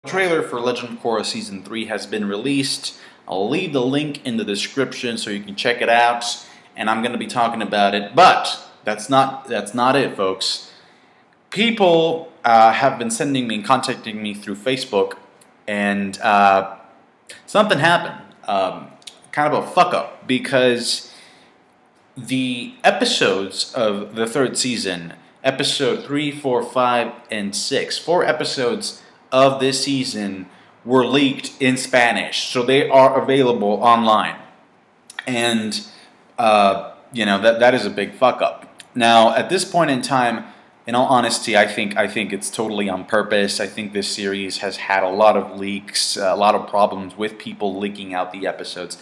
The trailer for Legend of Korra Season 3 has been released. I'll leave the link in the description so you can check it out, and I'm going to be talking about it. But that's not it, folks. People have been sending me and contacting me through Facebook, and something happened. Kind of a fuck up, because the episodes of the third season, episode 3, 4, 5, and 6, 4 episodes of this season were leaked in Spanish, so they are available online, and you know, that is a big fuck up. Now, at this point in time, in all honesty, I think it's totally on purpose. I think this series has had a lot of leaks, a lot of problems with people leaking out the episodes.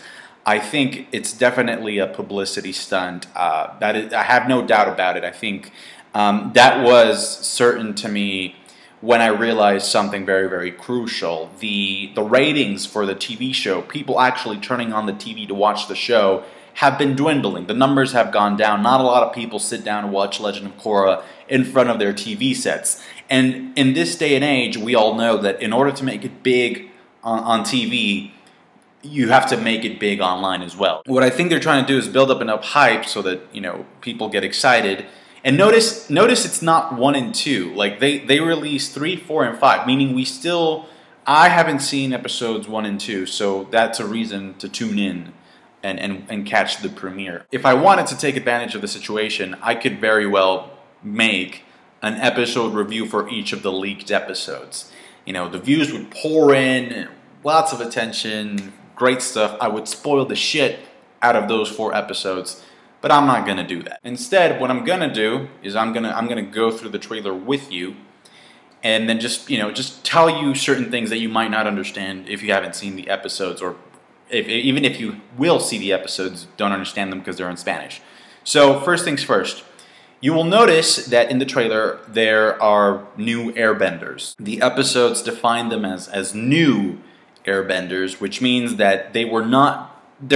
I think it's definitely a publicity stunt. I have no doubt about it. I think that was certain to me when I realized something very, very crucial. The ratings for the TV show, people actually turning on the TV to watch the show, have been dwindling. The numbers have gone down. Not a lot of people sit down and watch Legend of Korra in front of their TV sets. And in this day and age, we all know that in order to make it big on TV, you have to make it big online as well. What I think they're trying to do is build up enough hype so that, you know, people get excited. And notice it's not 1 and 2. Like, they released 3, 4, and 5, meaning I haven't seen episodes 1 and 2, so that's a reason to tune in and catch the premiere. If I wanted to take advantage of the situation, I could very well make an episode review for each of the leaked episodes. You know, the views would pour in, lots of attention, great stuff. I would spoil the shit out of those 4 episodes. But I'm not gonna do that. Instead, what I'm gonna do is I'm gonna go through the trailer with you, and then just tell you certain things that you might not understand if you haven't seen the episodes, or even if you will see the episodes, don't understand them because they're in Spanish. So first things first, you will notice that in the trailer there are new airbenders. The episodes define them as new airbenders, which means that they're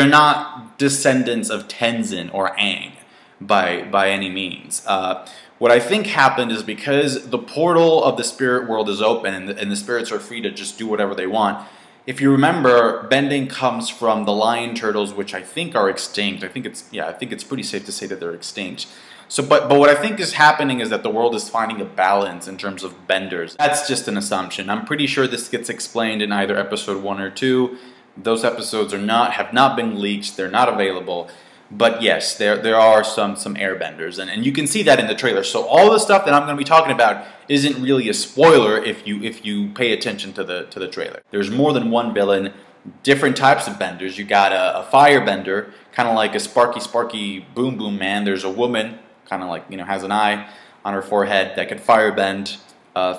not descendants of Tenzin or Aang by any means. What I think happened is because the portal of the spirit world is open and the spirits are free to just do whatever they want. If you remember, bending comes from the lion turtles, which I think are extinct. I think it's pretty safe to say that they're extinct. So, but what I think is happening is that the world is finding a balance in terms of benders. That's just an assumption. I'm pretty sure this gets explained in either episode 1 or 2. Those episodes have not been leaked. They're not available. But yes, there are some airbenders, and you can see that in the trailer. So all the stuff that I'm going to be talking about isn't really a spoiler if you pay attention to the trailer. There's more than one villain, different types of benders. You got a fire bender, kind of like a Sparky Boom Boom Man. There's a woman, kind of like, you know, has an eye on her forehead that can fire bend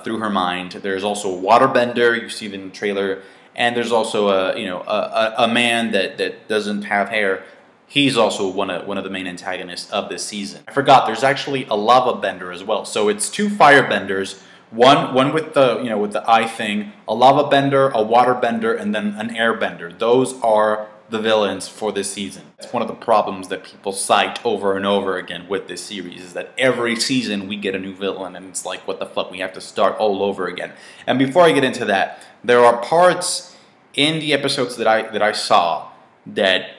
through her mind. There's also a water bender. You see it in the trailer. And there's also a man that doesn't have hair. He's also one of the main antagonists of this season. I forgot, there's actually a lava bender as well. So it's 2 fire benders, one with the eye thing, a lava bender, a water bender, and then an air bender. Those are the villains for this season. It's one of the problems that people cite over and over again with this series, is that every season we get a new villain, and it's like, what the fuck, we have to start all over again. And before I get into that, there are parts in the episodes that I saw that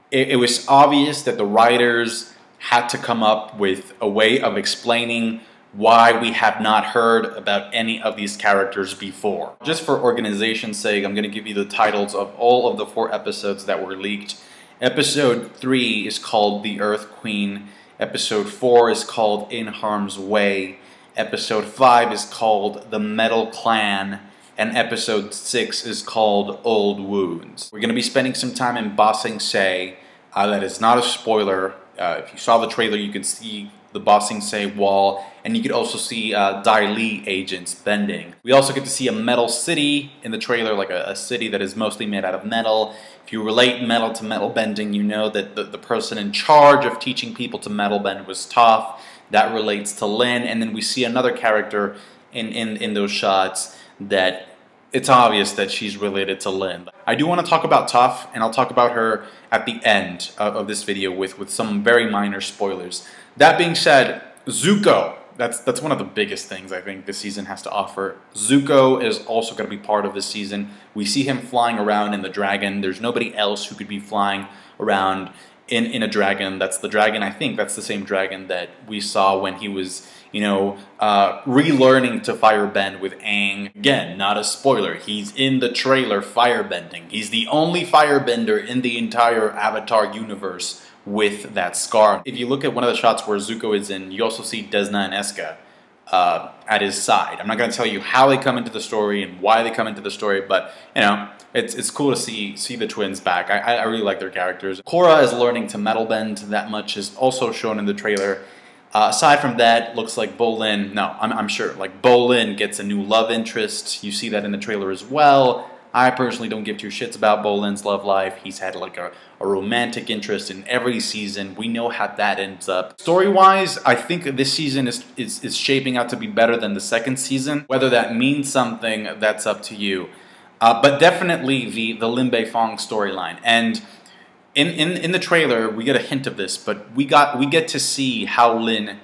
it was obvious that the writers had to come up with a way of explaining why we have not heard about any of these characters before. Just for organization's sake, I'm going to give you the titles of all of the 4 episodes that were leaked. Episode 3 is called The Earth Queen. Episode 4 is called In Harm's Way. Episode 5 is called The Metal Clan. And episode 6 is called Old Wounds. We're going to be spending some time in Ba Sing Se. That is not a spoiler. If you saw the trailer, you could see the Ba Sing Se wall, and you could also see Dai Li agents bending. We also get to see a metal city in the trailer, like a city that is mostly made out of metal. If you relate metal to metal bending, you know that the person in charge of teaching people to metal bend was Toph. That relates to Lin, and then we see another character in those shots that it's obvious that she's related to Lin. I do want to talk about Toph, and I'll talk about her at the end of this video with some very minor spoilers. That being said, Zuko that's one of the biggest things I think this season has to offer. Zuko is also going to be part of this season. We see him flying around in the dragon. There's nobody else who could be flying around in a dragon. That's the dragon, I think that's the same dragon that we saw when he was, you know, relearning to firebend with Aang. Again, not a spoiler, he's in the trailer firebending. He's the only firebender in the entire Avatar universe with that scar. If you look at one of the shots where Zuko is in, you also see Desna and Eska at his side. I'm not going to tell you how they come into the story and why they come into the story, but, you know, it's cool to see the twins back. I really like their characters. Korra is learning to metal bend. That much is also shown in the trailer. Aside from that, looks like Bolin, no, I'm sure, like Bolin gets a new love interest. You see that in the trailer as well. I personally don't give two shits about Bolin's love life. He's had like a romantic interest in every season. We know how that ends up. Story-wise, I think this season is shaping out to be better than the second season. Whether that means something, that's up to you. But definitely the Lin Beifong storyline. And in the trailer, we get a hint of this, but we get to see how Lin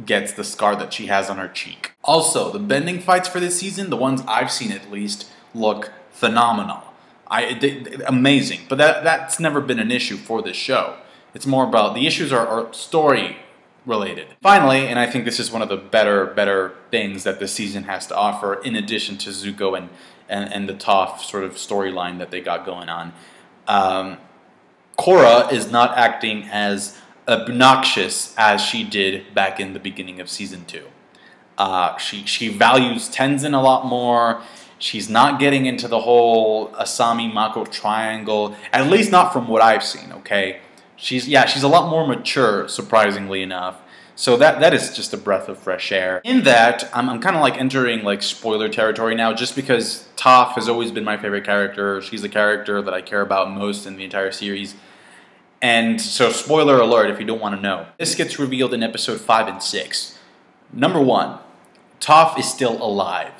gets the scar that she has on her cheek. Also, the bending fights for this season, the ones I've seen at least, look phenomenal. Amazing. But that's never been an issue for this show. It's more about, the issues are story related. Finally, and I think this is one of the better things that this season has to offer, in addition to Zuko and the Toph sort of storyline that they got going on, Korra is not acting as obnoxious as she did back in the beginning of Season 2. She values Tenzin a lot more. She's not getting into the whole Asami Mako triangle, at least not from what I've seen, okay? She's a lot more mature, surprisingly enough. So that is just a breath of fresh air. In that, I'm kind of like entering like spoiler territory now, just because Toph has always been my favorite character. She's the character that I care about most in the entire series. And so, spoiler alert if you don't want to know. This gets revealed in episode 5 and 6. Number 1, Toph is still alive.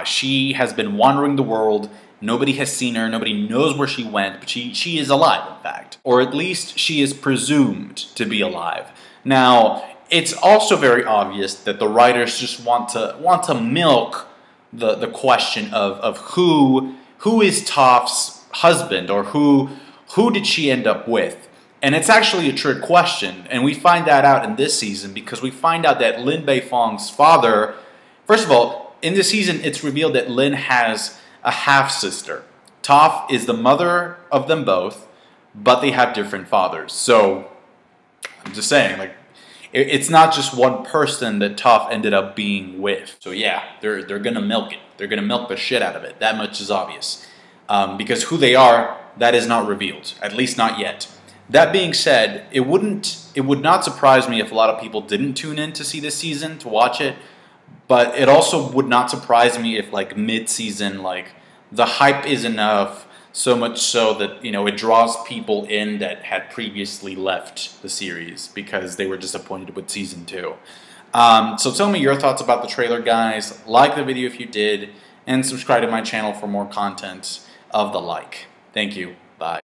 She has been wandering the world. Nobody has seen her. Nobody knows where she went, but she is alive, in fact. Or at least she is presumed to be alive. Now, it's also very obvious that the writers just want to milk the question of who is Toph's husband, or who did she end up with. And it's actually a trick question, and we find that out in this season because we find out that Lin Beifong's father, first of all, in this season it's revealed that Lin has a half-sister. Toph is the mother of them both, but they have different fathers. So, I'm just saying, like, it's not just one person that Toph ended up being with. So yeah, they're gonna milk it. They're gonna milk the shit out of it. That much is obvious. Because who they are, that is not revealed, at least not yet. That being said, it would not surprise me if a lot of people didn't tune in to see this season, to watch it, but it also would not surprise me if, like, mid-season, like, the hype is enough, so much so that, you know, it draws people in that had previously left the series because they were disappointed with Season 2. So tell me your thoughts about the trailer, guys. Like the video if you did, and subscribe to my channel for more content of the like. Thank you.